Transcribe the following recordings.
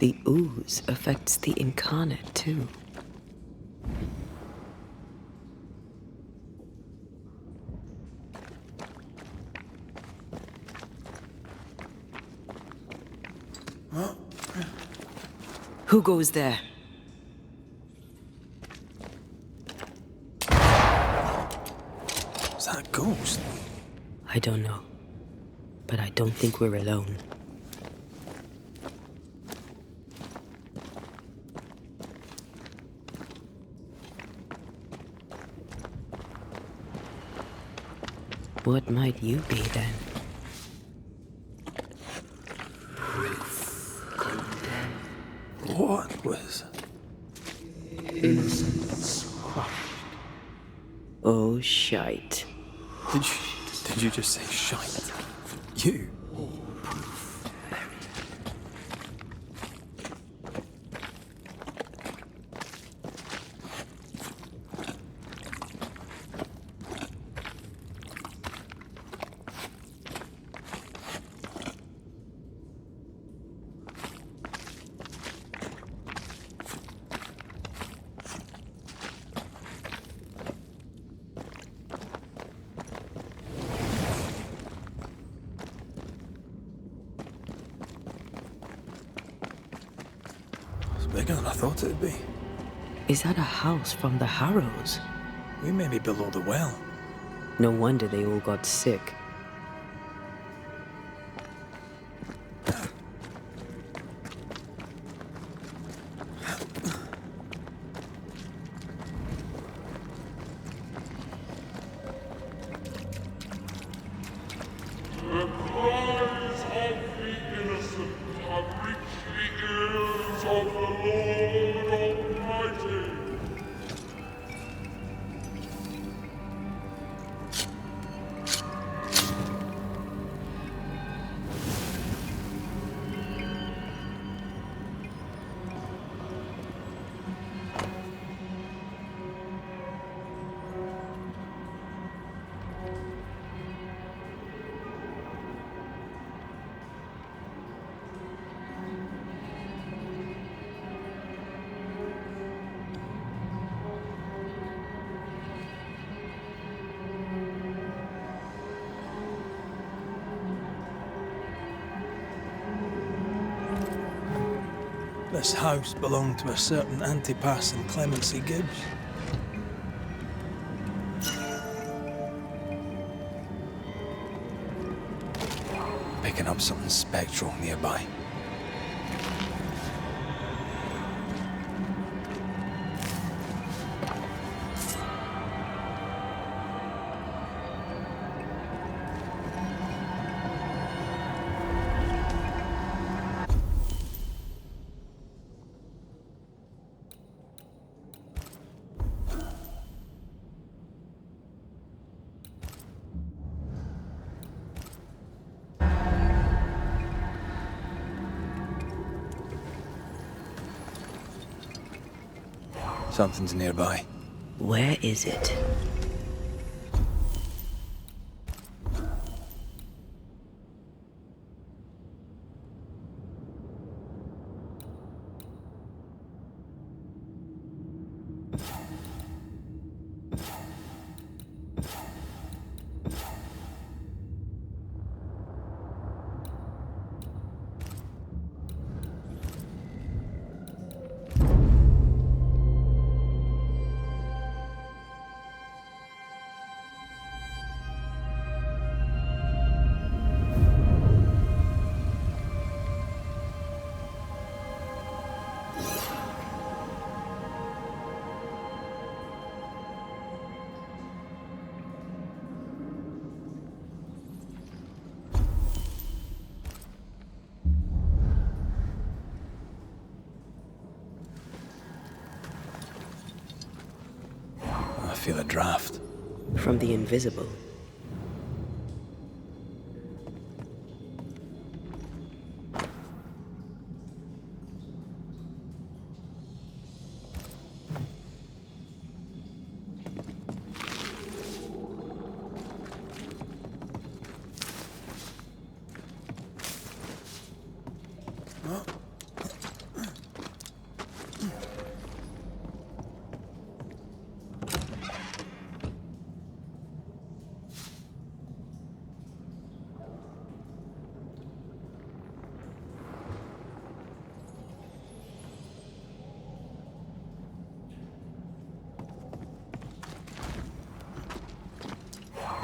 The ooze affects the incarnate, too. Who goes there? Is that a ghost? I don't know. But I don't think we're alone. What might you be, then? What was... Innocence crushed. Oh, shite. Did you just say shite? You? Bigger than I thought it'd be. Is that a house from the Harrows? We may be below the well. No wonder they all got sick. The cries of the innocent have reached the ears of the Lord Almighty. This house belonged to a certain Antipas and Clemency Gibbs. Picking up something spectral nearby. Something's nearby. Where is it? I feel a draft. From the invisible.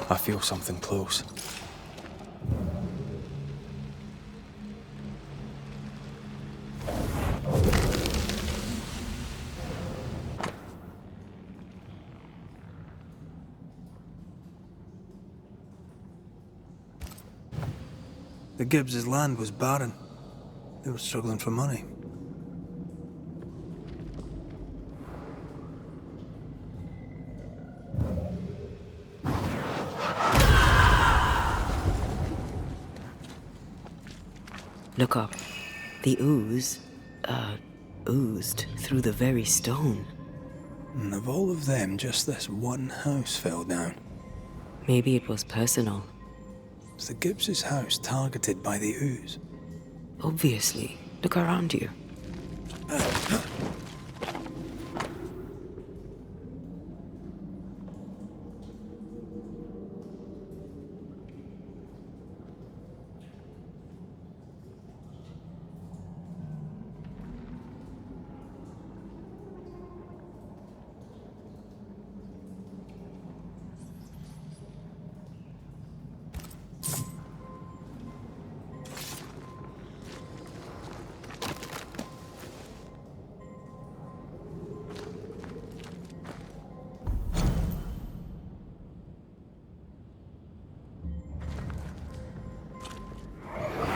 I feel something close. The Gibbs' land was barren. They were struggling for money. Look up. The ooze, oozed through the very stone. And of all of them, just this one house fell down. Maybe it was personal. Was the Gibbs' house targeted by the ooze? Obviously. Look around you.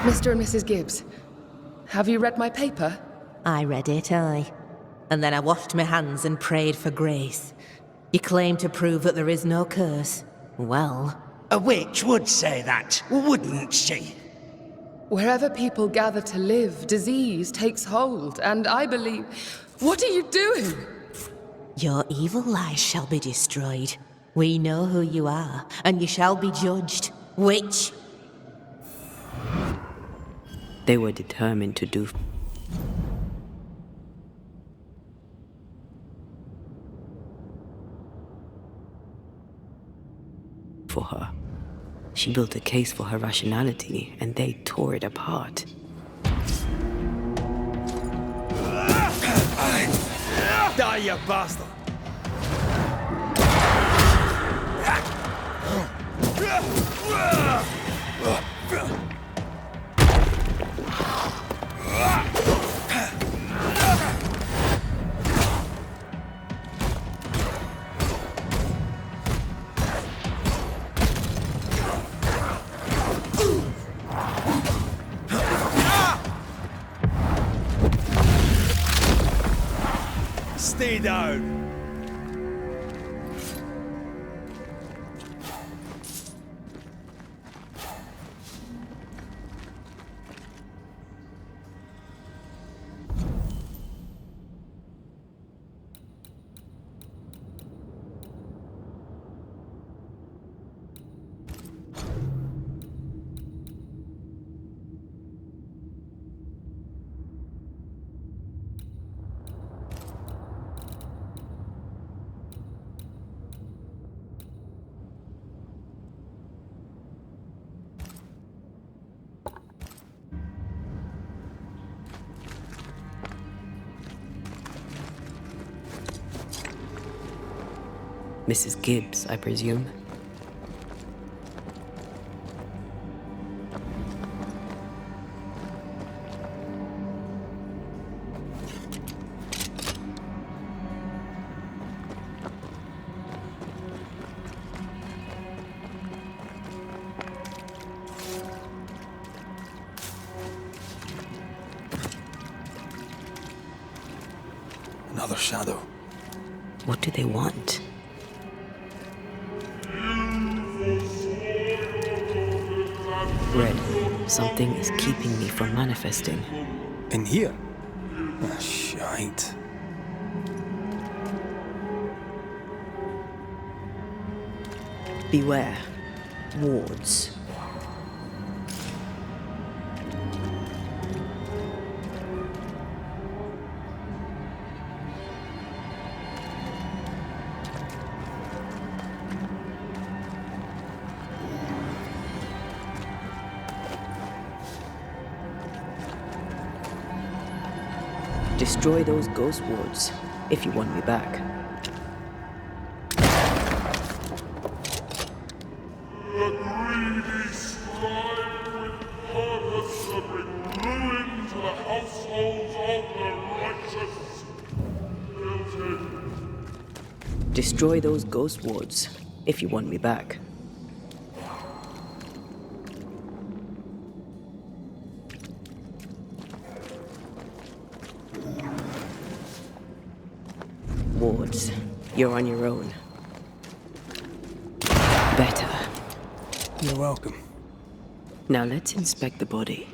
Mr. and Mrs. Gibbs, have you read my paper? I read it, aye. And then I washed my hands and prayed for grace. You claim to prove that there is no curse. Well... A witch would say that, wouldn't she? Wherever people gather to live, disease takes hold, and I believe... What are you doing? Your evil lies shall be destroyed. We know who you are, and you shall be judged. Witch! They were determined to do for her. She built a case for her rationality, and they tore it apart. Die, you bastard! Stay down! Mrs. Gibbs, I presume. Another shadow. What do they want? Red, something is keeping me from manifesting. In here? Ah, shite. Beware. Wards. Destroy those ghost wards if you want me back. Destroy those ghost wards if you want me back. Wards, you're on your own. Better. You're welcome. Now let's inspect the body.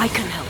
I can help.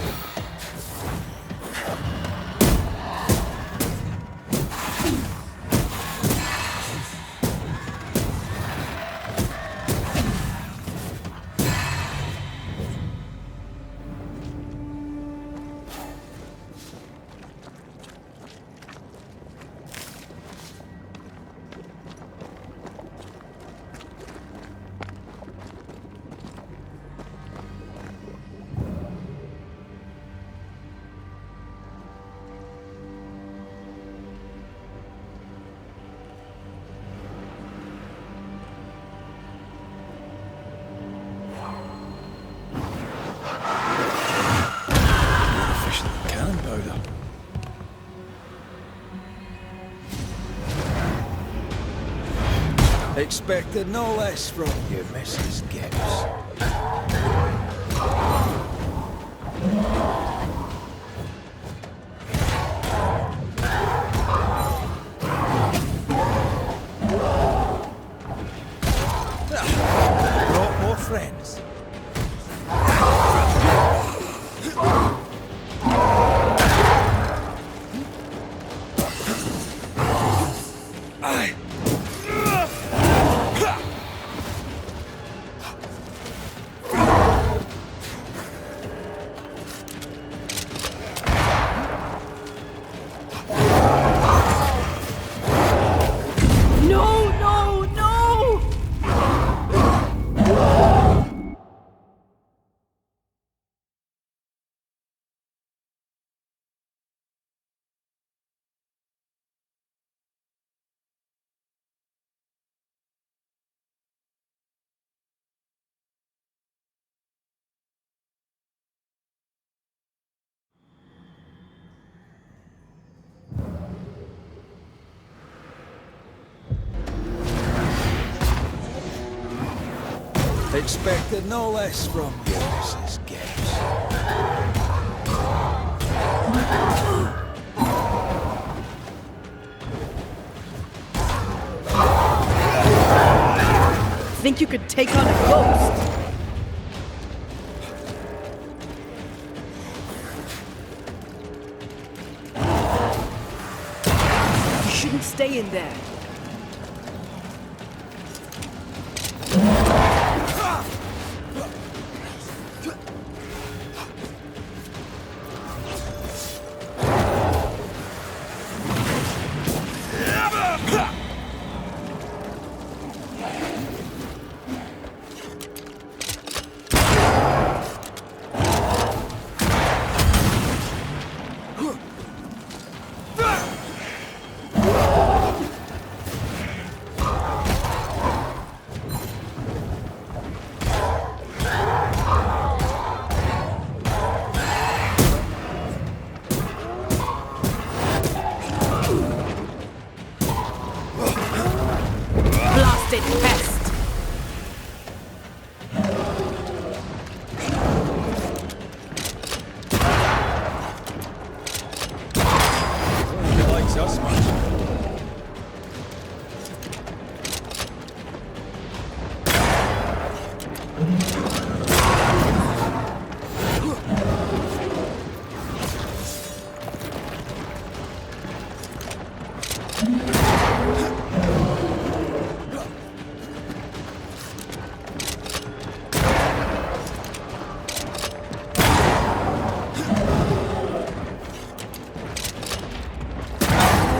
Expected no less from you, Mrs. Gibbs. Brought more friends. Aye. Expected no less from you, Mrs. Gibbs. Think you could take on a ghost? You shouldn't stay in there. Pest! He likes us much.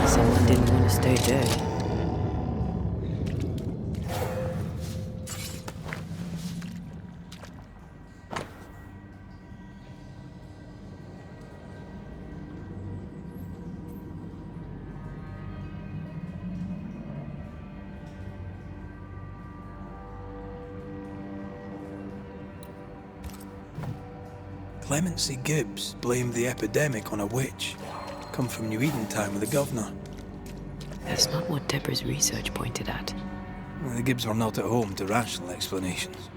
Someone didn't want to stay dead. Clemency Gibbs blamed the epidemic on a witch. Come from New Eden time with the governor. That's not what Deborah's research pointed at. Well, the Gibbs were not at home to rational explanations.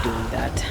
Doing that.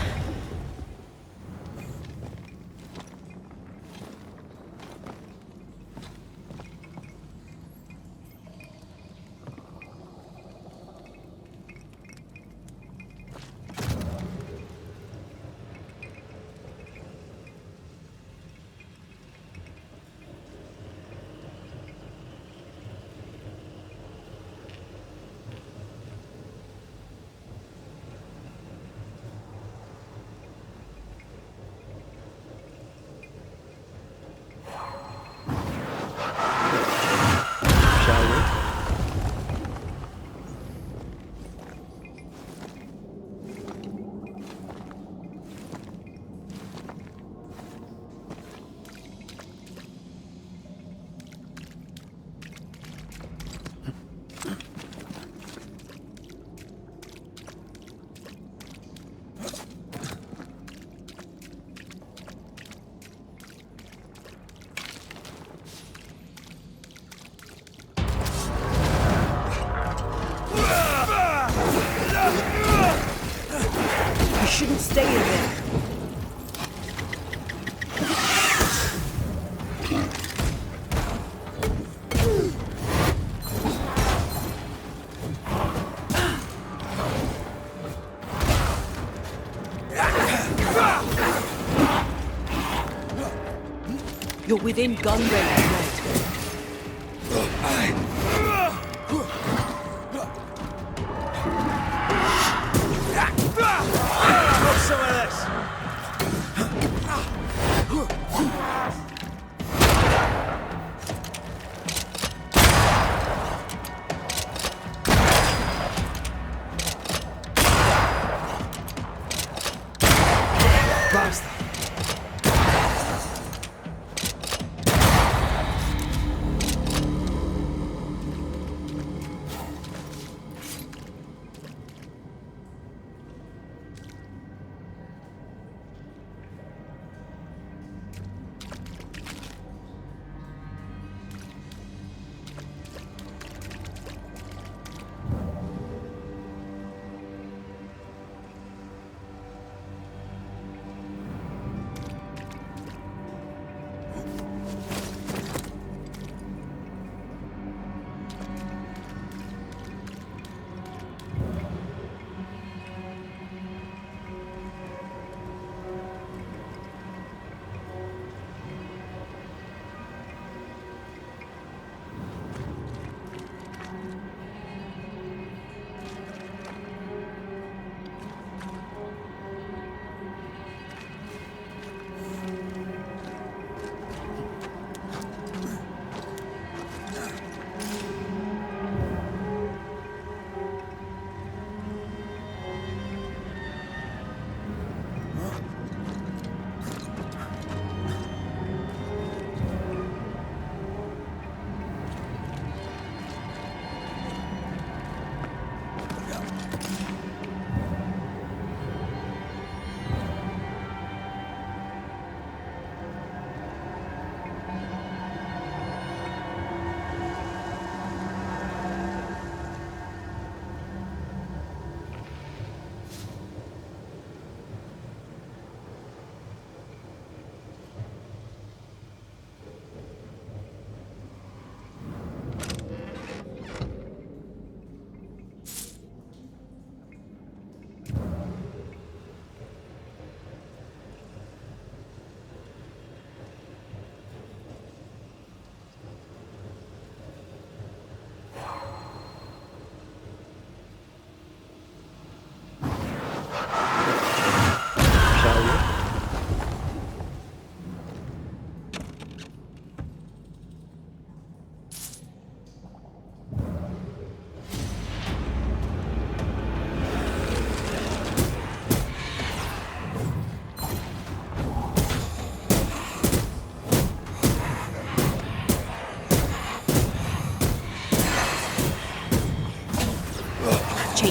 Shouldn't stay in there. You're within gun range, right? Some of this.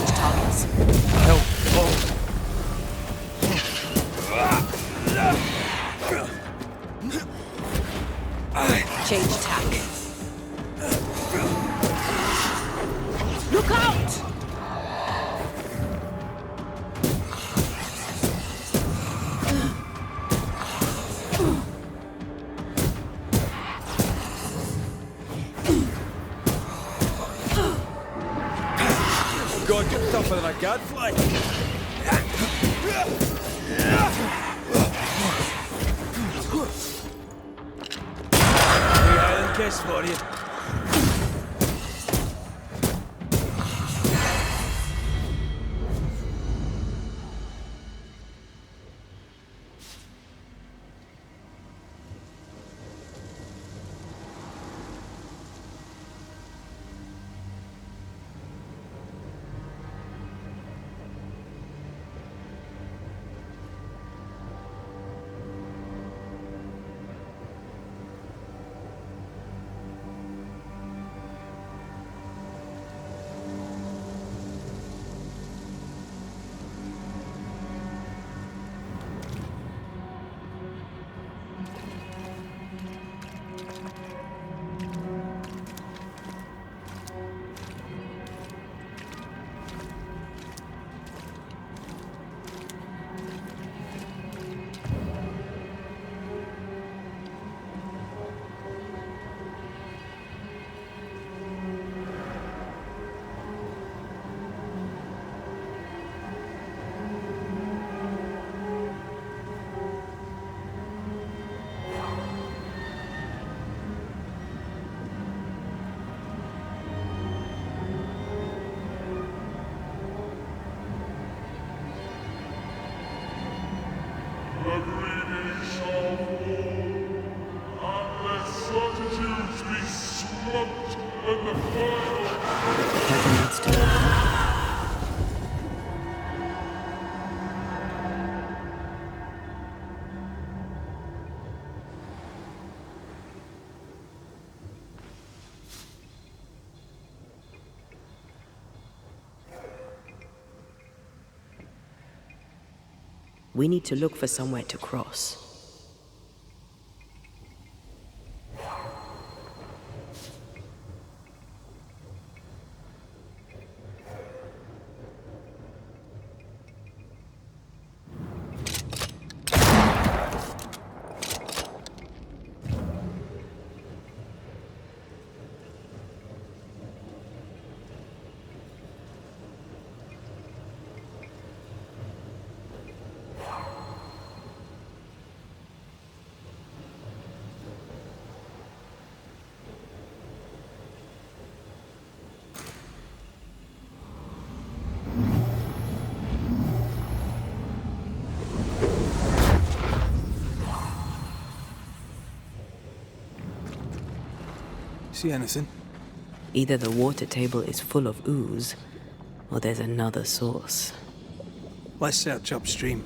Change targets. Help. Oh. Change tack. Look out! God, you're tougher than a gadfly. The island kiss for you. The greedy shall fall, and their certitudes be smoked in the fire. Whatever needs to be done. We need to look for somewhere to cross. See anything? Either the water table is full of ooze, or there's another source. Let's search upstream.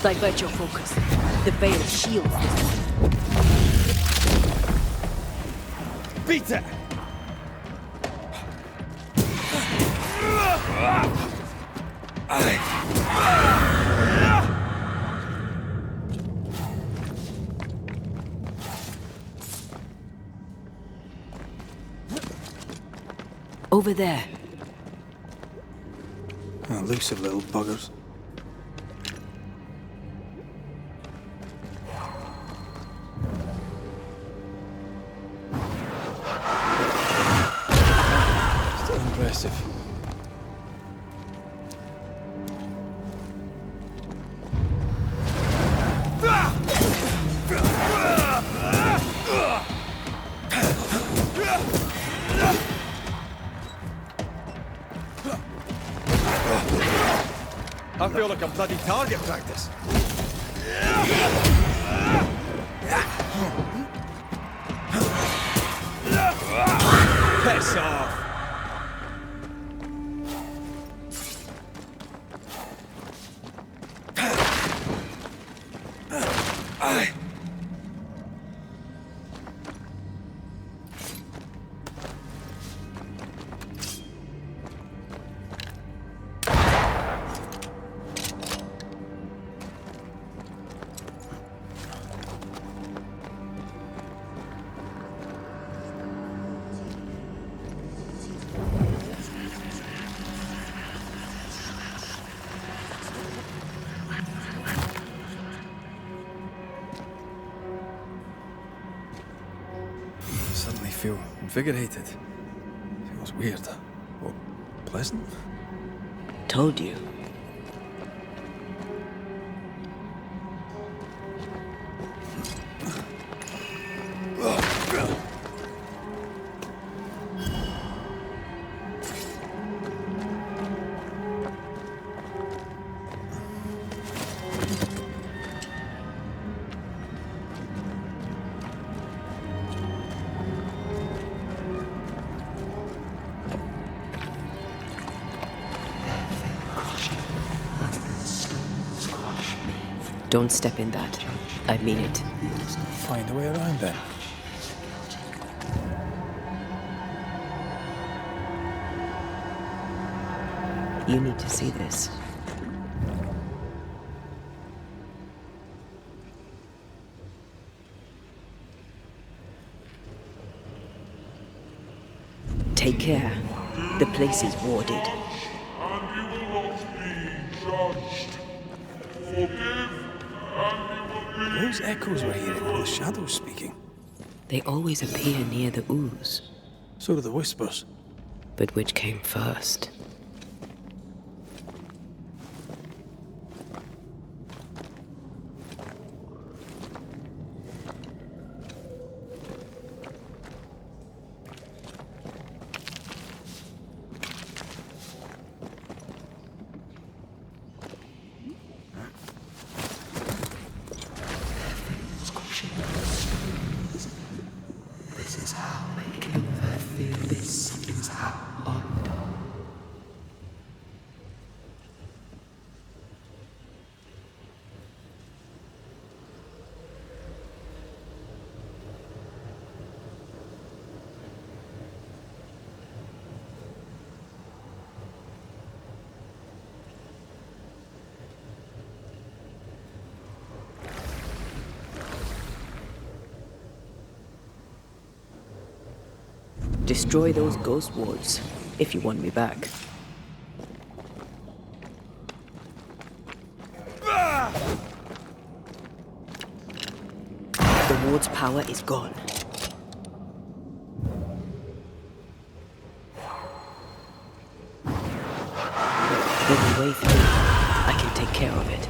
Divert your focus. The veil shields this one. Beat it! Over there. Elusive little buggers. impressive. I feel like a bloody target practice. Piss off! Suddenly feel invigorated. Feels weird. Well, pleasant. Told you. Don't step in that. I mean it. Find a way around then. You need to see this. Take care. The place is warded. And you will not be judged. Forgive, and you will be... Those echoes we're hearing are the shadows speaking. They always appear near the ooze. So do the whispers. But which came first? Destroy those ghost wards, if you want me back. The ward's power is gone. There's a way through. I can take care of it.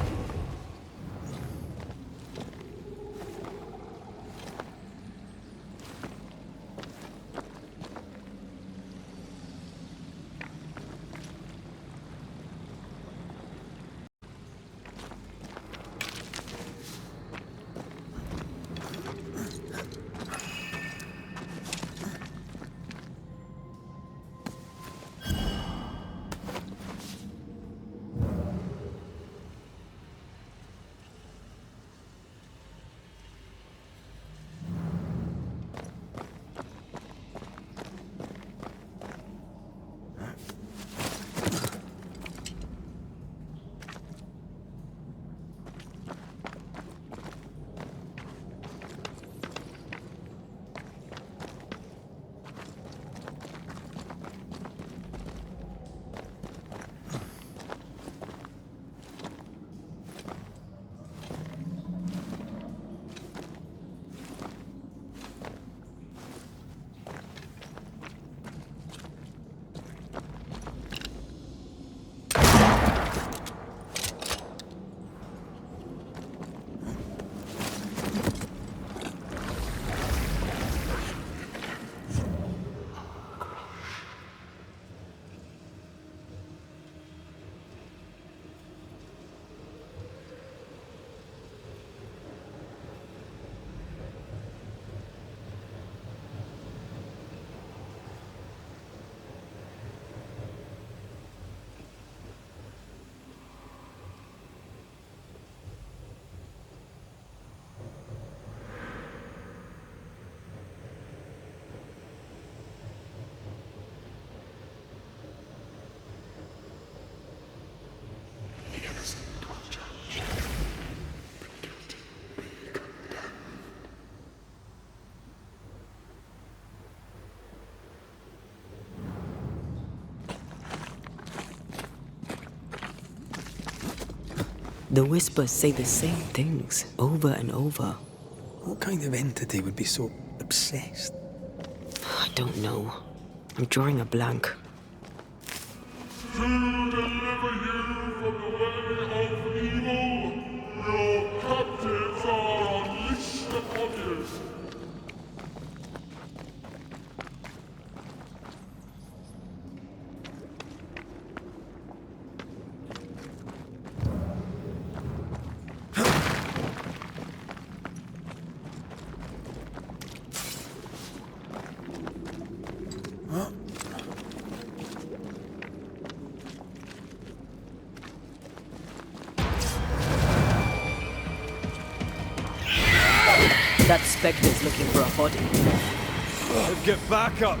The whispers say the same things over and over. What kind of entity would be so obsessed? I don't know. I'm drawing a blank. To deliver you from the way of evil, your captives are unleashed upon you. That specter's looking for a body. Get back up!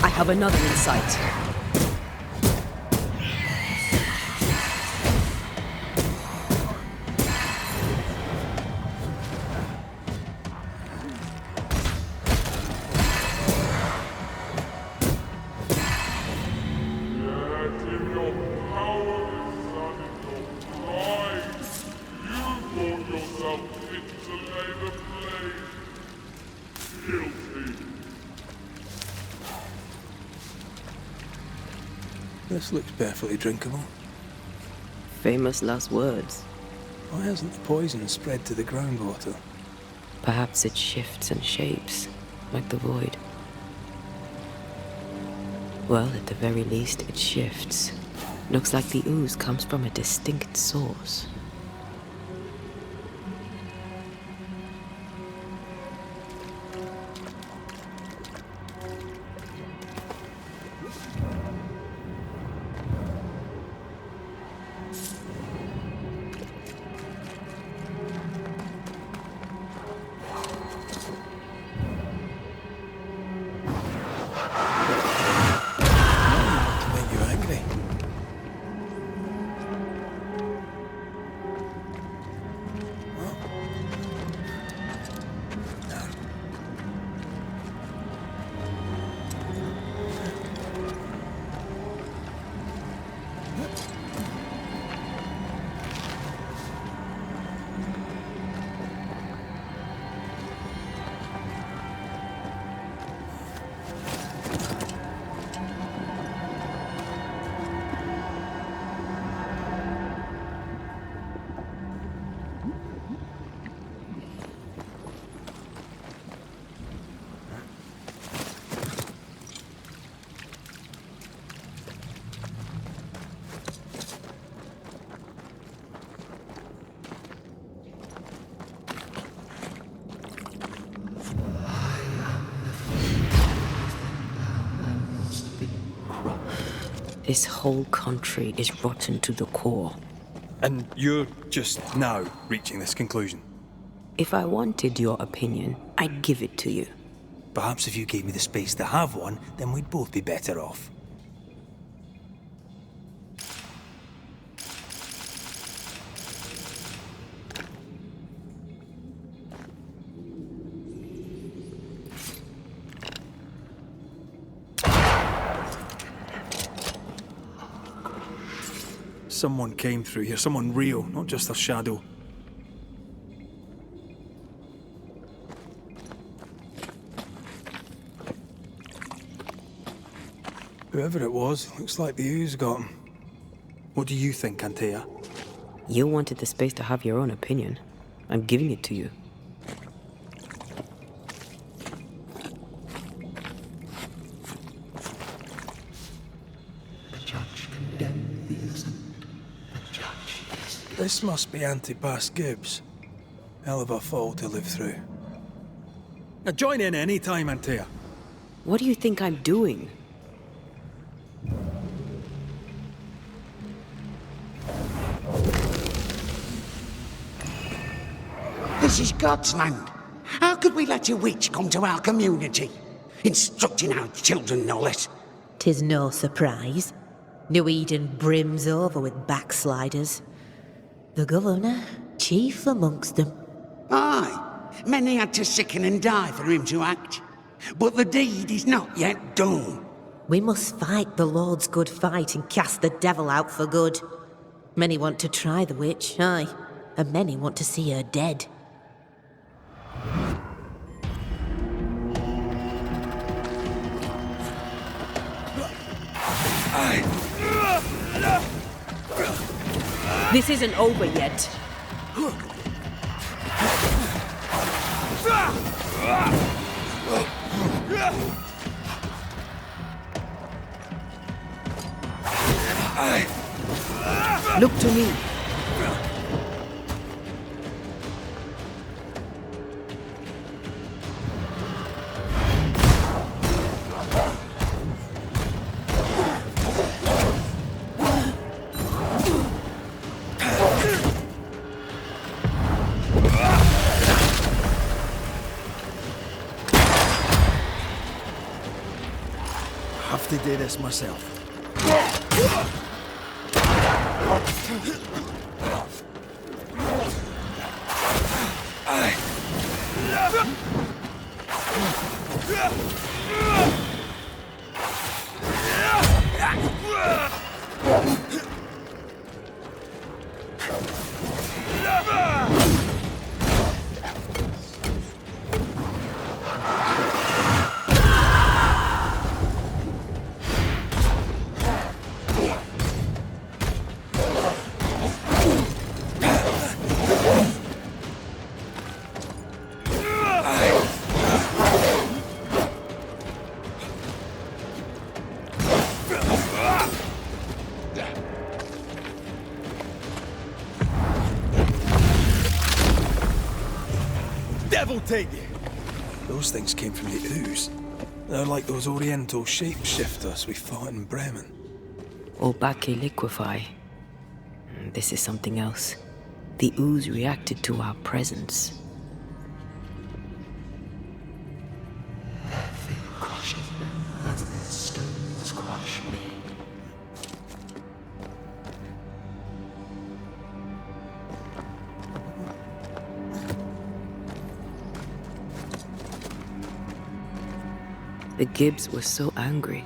I have another in sight. This looks perfectly drinkable. Famous last words. Why hasn't the poison spread to the groundwater? Perhaps it shifts and shapes, like the void. Well, at the very least, it shifts. Looks like the ooze comes from a distinct source. Make you angry. This whole country is rotten to the core. And you're just now reaching this conclusion? If I wanted your opinion, I'd give it to you. Perhaps if you gave me the space to have one, then we'd both be better off. Someone came through here, someone real, not just a shadow. Whoever it was, looks like the ooze got him. What do you think, Antea? You wanted the space to have your own opinion. I'm giving it to you. This must be Antipas Gibbs. Hell of a fall to live through. Now join in any time, Antea. What do you think I'm doing? This is God's land. How could we let a witch come to our community? instructing our children no less. 'Tis no surprise. New Eden brims over with backsliders. The governor, chief amongst them. Aye, many had to sicken and die for him to act. But the deed is not yet done. We must fight the Lord's good fight and cast the devil out for good. Many want to try the witch, aye, and many want to see her dead. This isn't over yet. Look to me. Have to do this myself. Devil take you! Those things came from the ooze. They're like those oriental shapeshifters we fought in Bremen. Obake liquefy. This is something else. The ooze reacted to our presence. The Gibbs were so angry.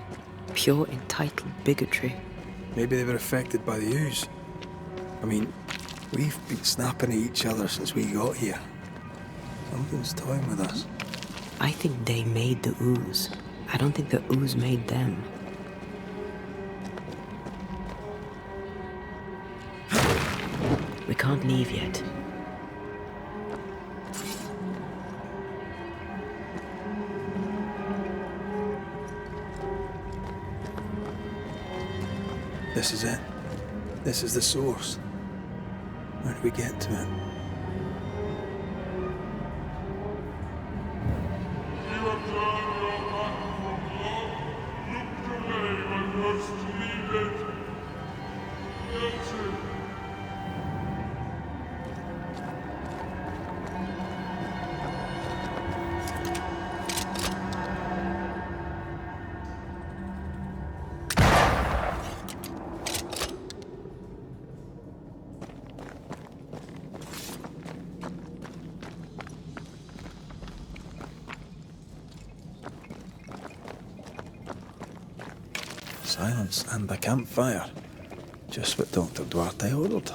Pure entitled bigotry. Maybe they were affected by the ooze. I mean, we've been snapping at each other since we got here. Something's toying with us. I think they made the ooze. I don't think the ooze made them. We can't leave yet. This is it. This is the source. Where do we get to it? You have turned your back from love. Look away when most needed. Guilty. Silence and a campfire. Just what Dr. Duarte ordered.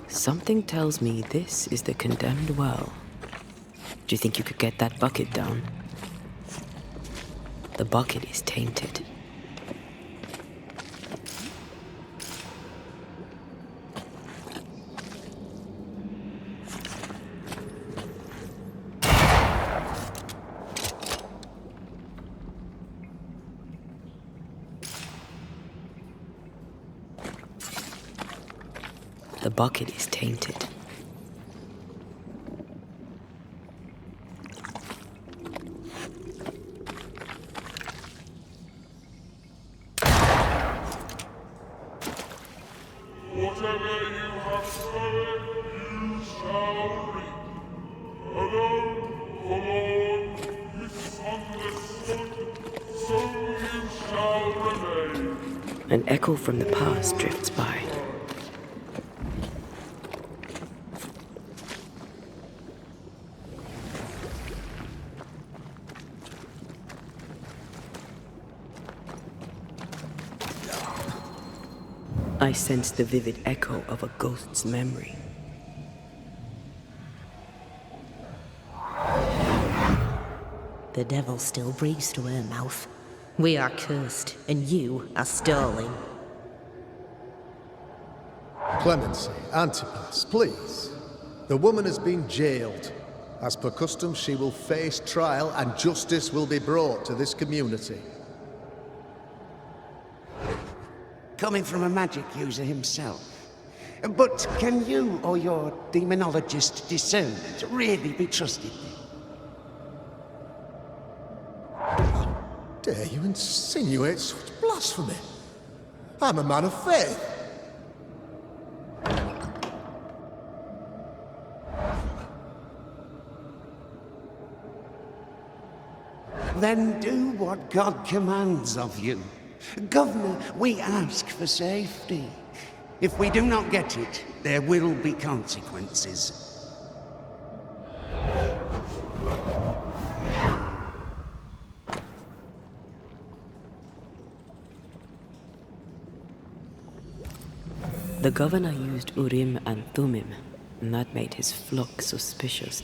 Something tells me this is the condemned well. Do you think you could get that bucket down? The bucket is tainted. The bucket is tainted. Whatever you have sown, you shall reap. Alone, forlorn, misunderstood, so you shall remain. An echo from the past drifts by. I sense the vivid echo of a ghost's memory. The devil still breathes through her mouth. We are cursed, and you are stolen. Clemency, Antipas, please. The woman has been jailed. As per custom, she will face trial and justice will be brought to this community. Coming from a magic user himself. But can you or your demonologist discernment really be trusted? Dare you insinuate such blasphemy? I'm a man of faith. Then do what God commands of you. Governor, we ask for safety. If we do not get it, there will be consequences. The governor used Urim and Thummim, and that made his flock suspicious.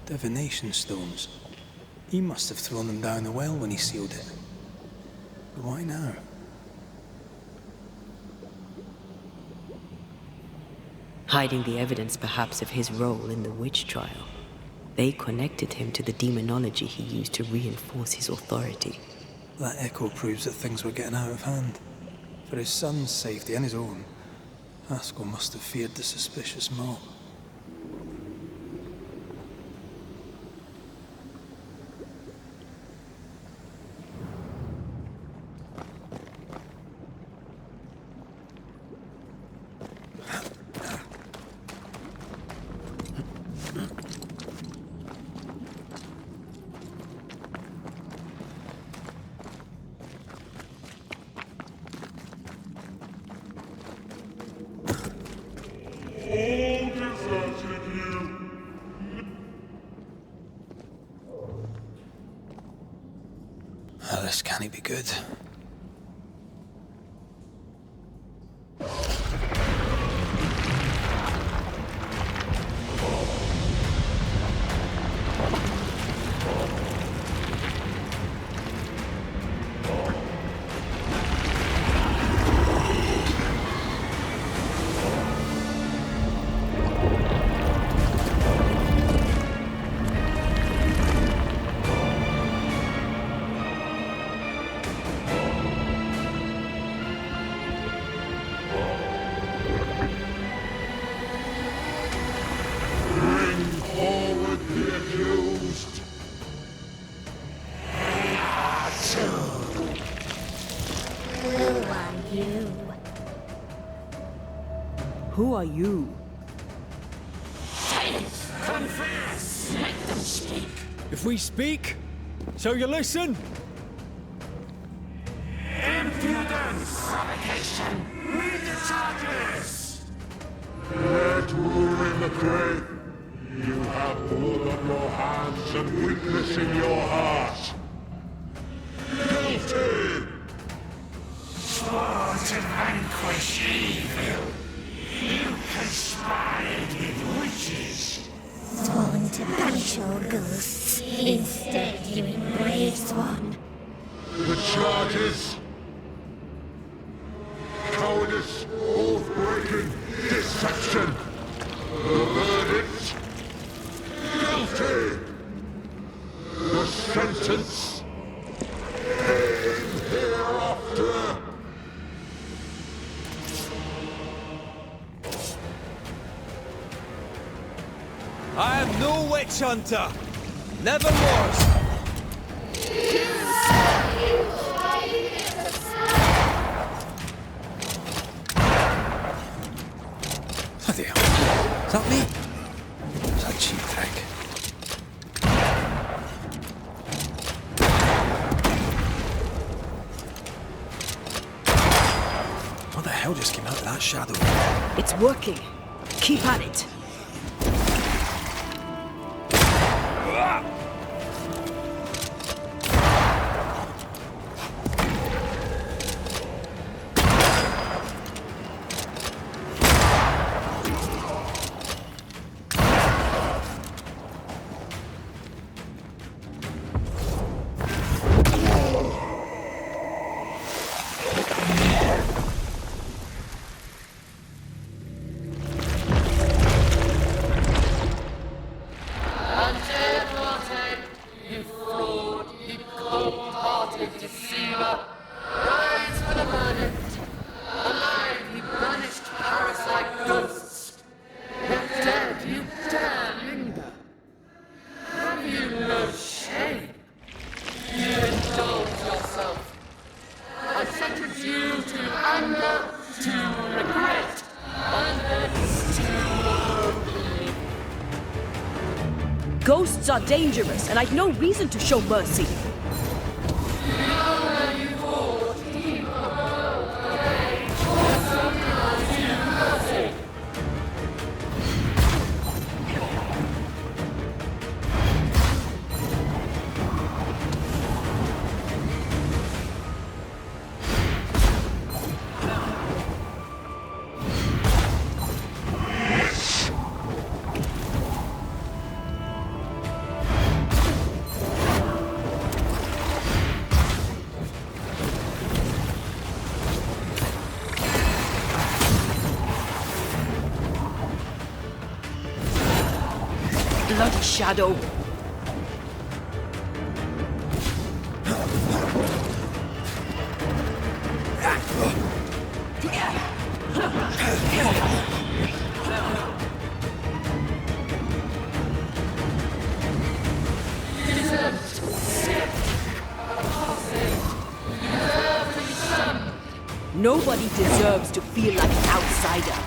Divination stones. He must have thrown them down the well when he sealed it. But why now? Hiding the evidence perhaps of his role in the witch trial. They connected him to the demonology he used to reinforce his authority. That echo proves that things were getting out of hand. For his son's safety and his own, Haskell must have feared the suspicious mob. All deserted you. This can't be good. Who are you? Confess! Make them speak! If we speak, so you listen? Impudence! Provocation! Read the charges! Let Uri McRae, you have blood on your hands and weakness in your heart. Guilty! Swore to vanquish evil. You conspired with witches. Sworn to banish all ghosts. Instead, you embraced one. The charges. Cowardice, oath-breaking, deception. The verdict. Guilty. The sentence. Pain hereafter. I am no witch hunter. Never was. Bloody hell. Is that me? Is that cheap trick? What the hell just came out of that shadow? It's working. Keep at it. Ghosts are dangerous, and I've no reason to show mercy. Bloody shadow. Nobody deserves to feel like an outsider.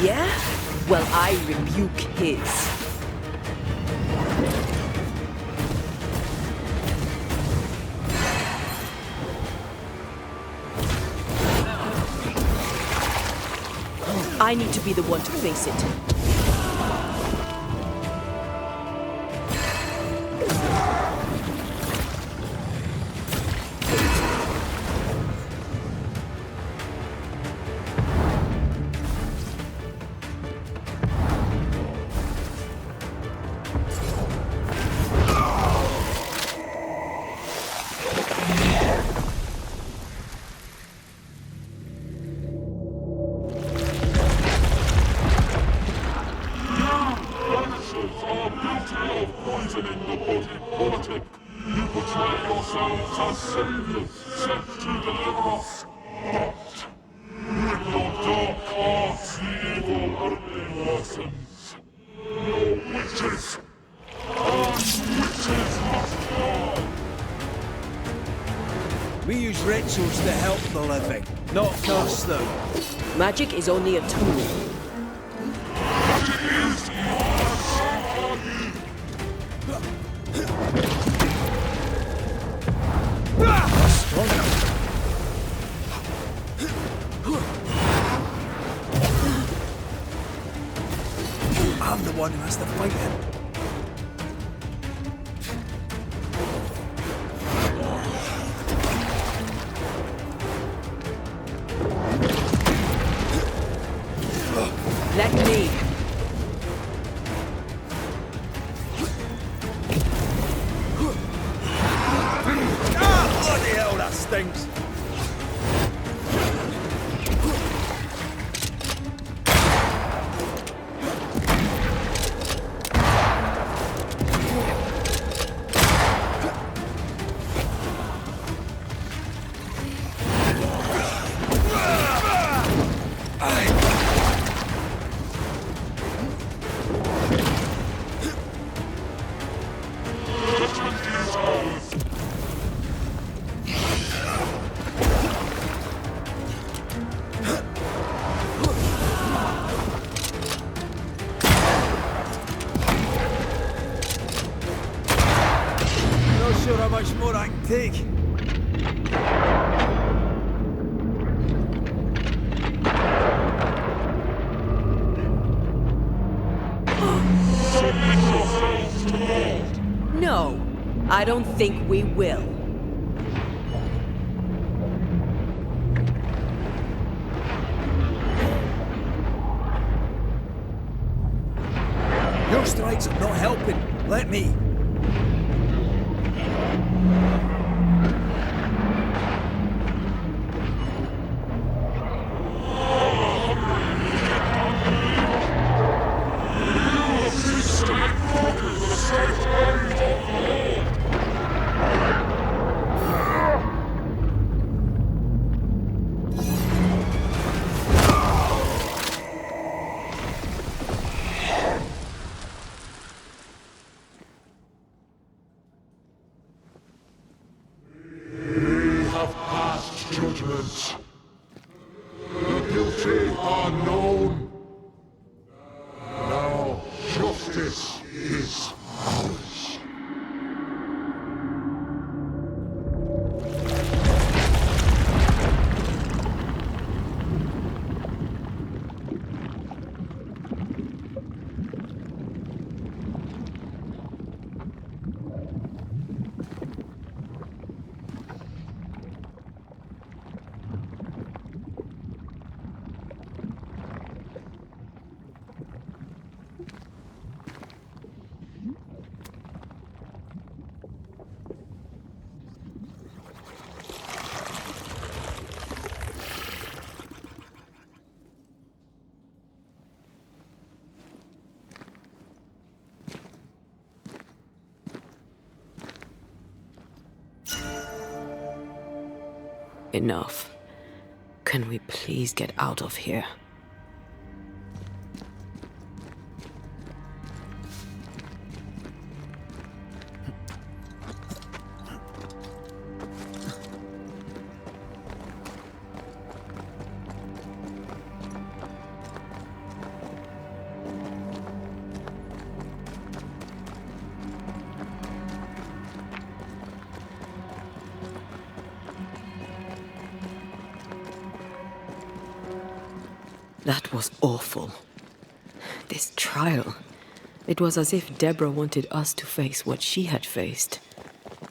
Yeah? Well, I rebuke his. I need to be the one to face it. but important. You portray yourselves as saviors sent to deliver us. But with your dark arts, the evil only worsens. No witches! And witches must die! We use rituals to help the living, not curse them. Magic is only a tool. I'm the one who has to fight him. Let me. Ah, bloody hell, that stinks. Not sure how much more I can take. No, I don't think we will. Your strikes are not helping. Let me. Judgment. The guilty are known. Now justice is ours. Enough. Can we please get out of here? That was awful. This trial. It was as if Deborah wanted us to face what she had faced.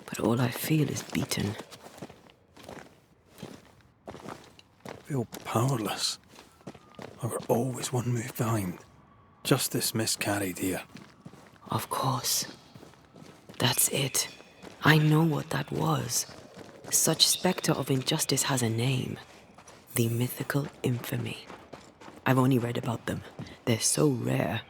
But all I feel is beaten. I feel powerless. I were always one move behind. Justice miscarried here. Of course. That's it. I know what that was. Such spectre of injustice has a name. The mythical infamy. I've only read about them. They're so rare.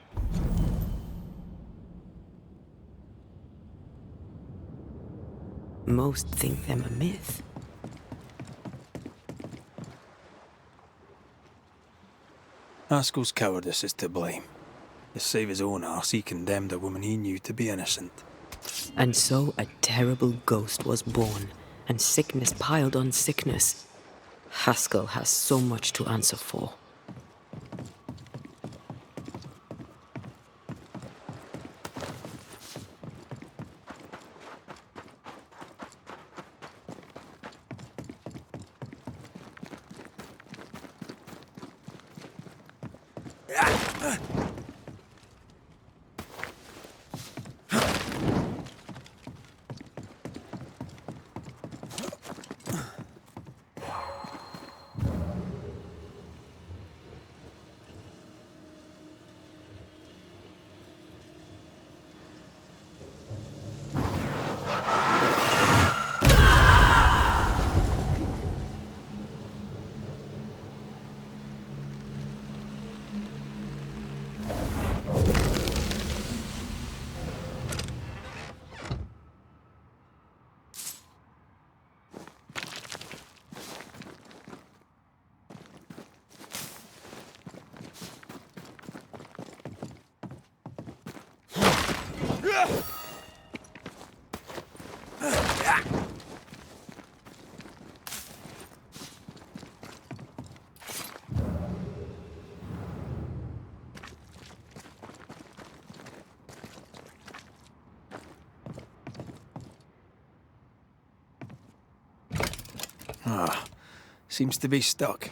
Most think them a myth. Haskell's cowardice is to blame. To save his own arse, he condemned a woman he knew to be innocent. And so a terrible ghost was born, and sickness piled on sickness. Haskell has so much to answer for. Seems to be stuck.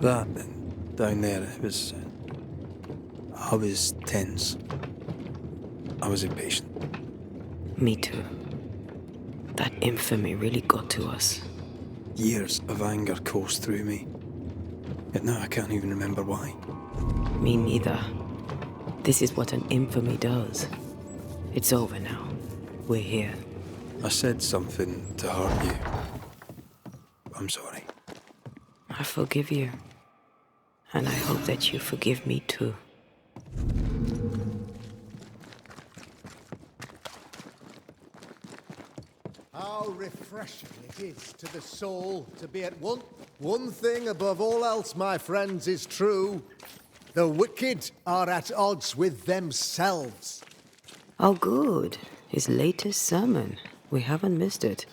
That and down there, it was... I was tense. I was impatient. Me too. That infamy really got to us. Years of anger coursed through me. Yet now I can't even remember why. Me neither. This is what an infamy does. It's over now. We're here. I said something to hurt you. I'm sorry. I forgive you. And I hope that you forgive me too. How refreshing it is to the soul to be at one. One thing above all else, my friends, is true. The wicked are at odds with themselves. Oh, good. His latest sermon. We haven't missed it.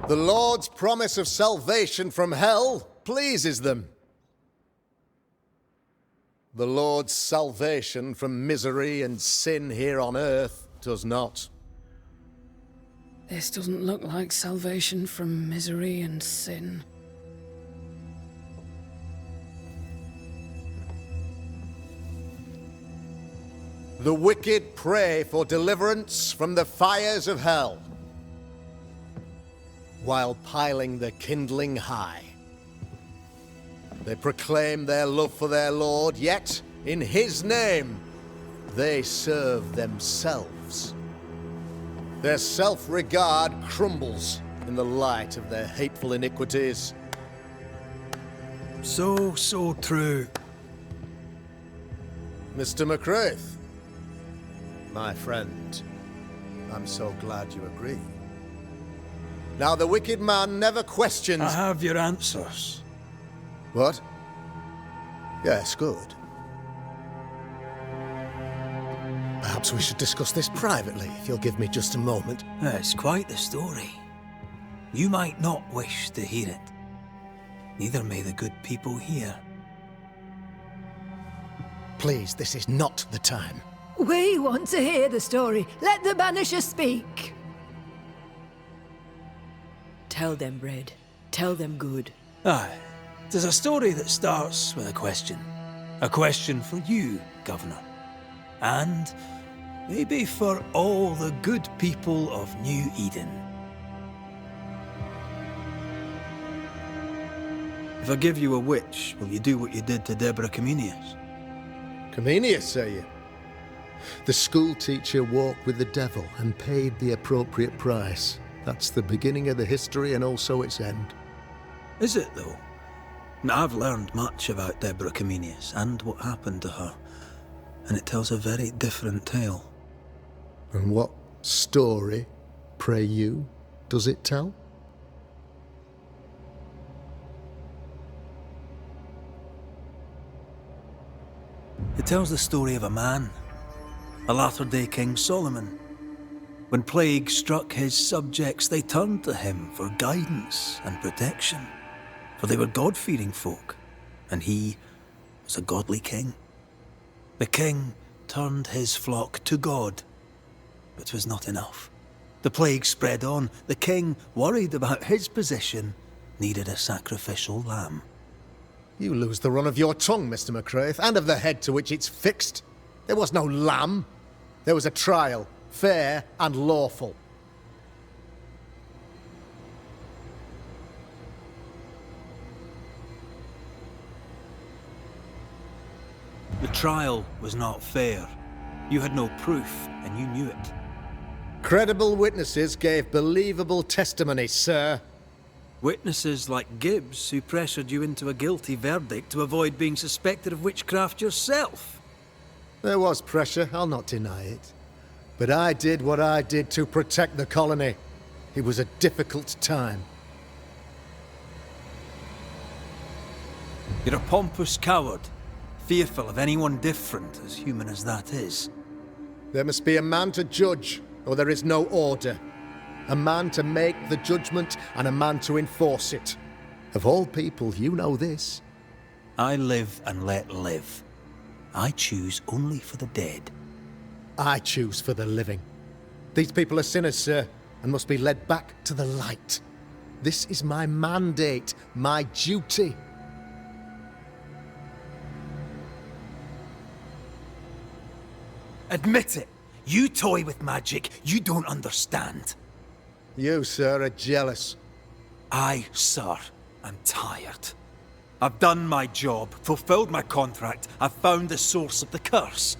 The Lord's promise of salvation from hell pleases them. The Lord's salvation from misery and sin here on earth does not. This doesn't look like salvation from misery and sin. The wicked pray for deliverance from the fires of hell, while piling the kindling high. They proclaim their love for their Lord, yet, in his name, they serve themselves. Their self-regard crumbles in the light of their hateful iniquities. So true. Mr. McCraith, my friend, I'm so glad you agree. Now, the wicked man never questions... I have your answers. What? Yes, good. Perhaps we should discuss this privately, if you'll give me just a moment. It's quite the story. You might not wish to hear it. Neither may the good people hear. Please, this is not the time. We want to hear the story. Let the Banishers speak. Tell them, Red. Tell them good. Aye. There's a story that starts with a question. A question for you, Governor. And maybe for all the good people of New Eden. If I give you a witch, will you do what you did to Deborah Comenius? Comenius, say you? The school teacher walked with the devil and paid the appropriate price. That's the beginning of the history and also its end. Is it, though? I've learned much about Deborah Comenius and what happened to her, and it tells a very different tale. And what story, pray you, does it tell? It tells the story of a man, a latter-day King Solomon. When plague struck his subjects, they turned to him for guidance and protection, for they were God-fearing folk, and he was a godly king. The king turned his flock to God, but 'twas not enough. The plague spread on. The king, worried about his position, needed a sacrificial lamb. You lose the run of your tongue, Mr. McCraith, and of the head to which it's fixed. There was no lamb. There was a trial, fair and lawful. The trial was not fair. You had no proof, and you knew it. Credible witnesses gave believable testimony, sir. Witnesses like Gibbs, who pressured you into a guilty verdict to avoid being suspected of witchcraft yourself. There was pressure, I'll not deny it. But I did what I did to protect the colony. It was a difficult time. You're a pompous coward, fearful of anyone different, as human as that is. There must be a man to judge, or there is no order. A man to make the judgment, and a man to enforce it. Of all people, you know this. I live and let live. I choose only for the dead. I choose for the living. These people are sinners, sir, and must be led back to the light. This is my mandate, my duty. Admit it. You toy with magic you don't understand. You, sir, are jealous. I, sir, am tired. I've done my job, fulfilled my contract, I've found the source of the curse.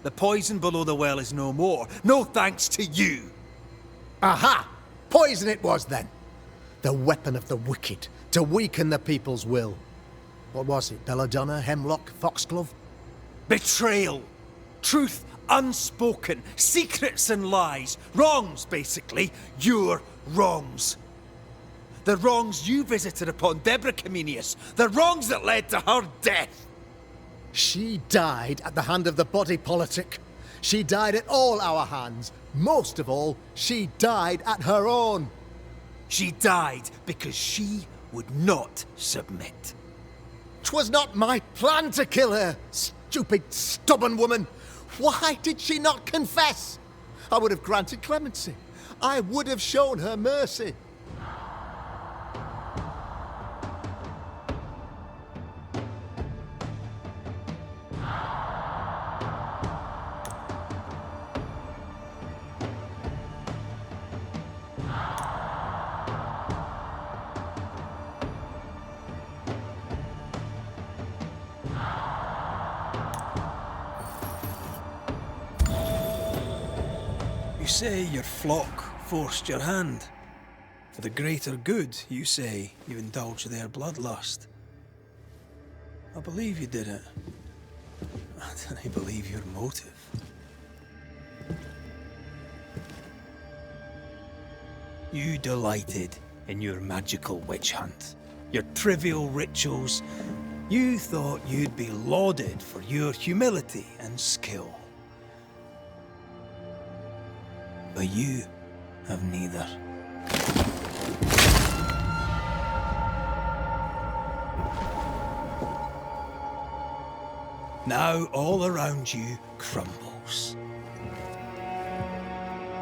The poison below the well is no more, no thanks to you. Aha! Poison it was, then. The weapon of the wicked, to weaken the people's will. What was it, belladonna, hemlock, foxglove? Betrayal. Truth unspoken. Secrets and lies. Wrongs, basically. Your wrongs. The wrongs you visited upon Deborah Comenius. The wrongs that led to her death. She died at the hand of the body politic. She died at all our hands. Most of all, she died at her own. She died because she would not submit. 'Twas not my plan to kill her, stupid, stubborn woman. Why did she not confess? I would have granted clemency. I would have shown her mercy. say your flock forced your hand. For the greater good, you say, you indulged their bloodlust. I believe you did it. I don't believe your motive. You delighted in your magical witch hunt, your trivial rituals. You thought you'd be lauded for your humility and skill. But you have neither. Now all around you crumbles.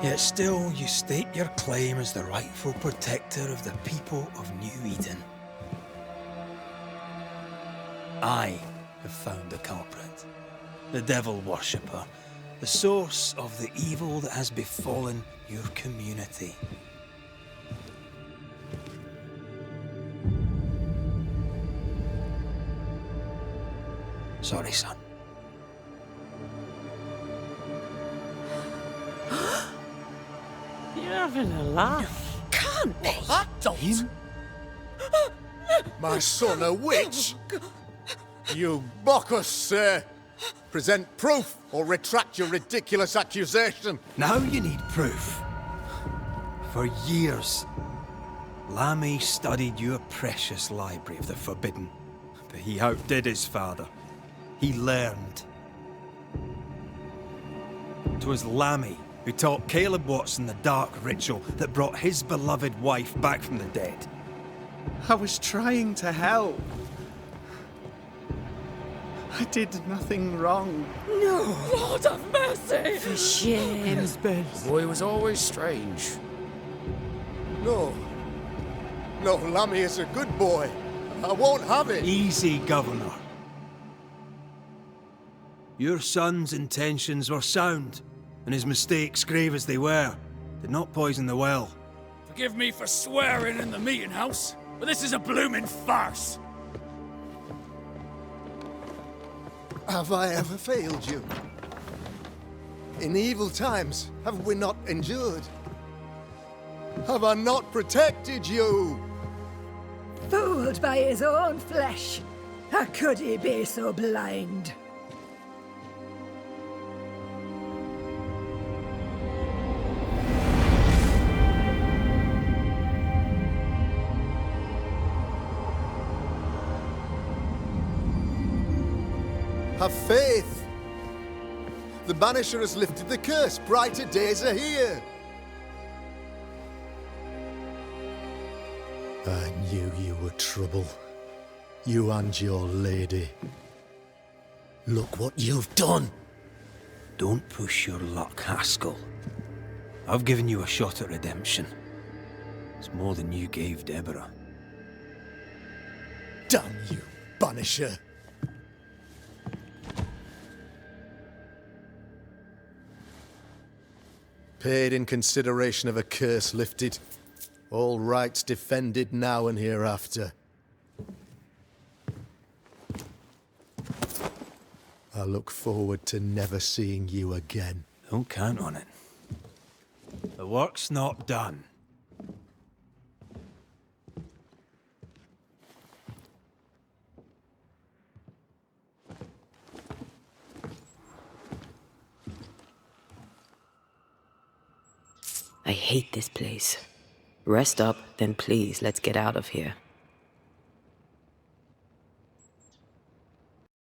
Yet still you state your claim as the rightful protector of the people of New Eden. I have found the culprit, the devil worshipper, the source of the evil that has befallen your community. Sorry, son. You're having a laugh. Can't be. Him? My son, a witch? You mock us, sir. Present proof or retract your ridiculous accusation. Now you need proof. For years, Lammy studied your precious library of the forbidden, but he outdid his father. He learned. 'Twas Lammy who taught Caleb Watson the dark ritual that brought his beloved wife back from the dead. I was trying to help. I did nothing wrong. No! Lord have mercy! For shame. The boy was always strange. No. No, Lammy is a good boy. I won't have it. Easy, Governor. Your son's intentions were sound, and his mistakes, grave as they were, did not poison the well. Forgive me for swearing in the meeting house, but this is a blooming farce. Have I ever failed you? In evil times, have we not endured? Have I not protected you? Fooled by his own flesh. How could he be so blind? Have faith. The Banisher has lifted the curse. Brighter days are here. I knew you were trouble. You and your lady. Look what you've done. Don't push your luck, Haskell. I've given you a shot at redemption. It's more than you gave Deborah. Damn you, Banisher. Paid in consideration of a curse lifted. All rights defended now and hereafter. I look forward to never seeing you again. Don't count on it. The work's not done. I hate this place. Rest up, then please, let's get out of here.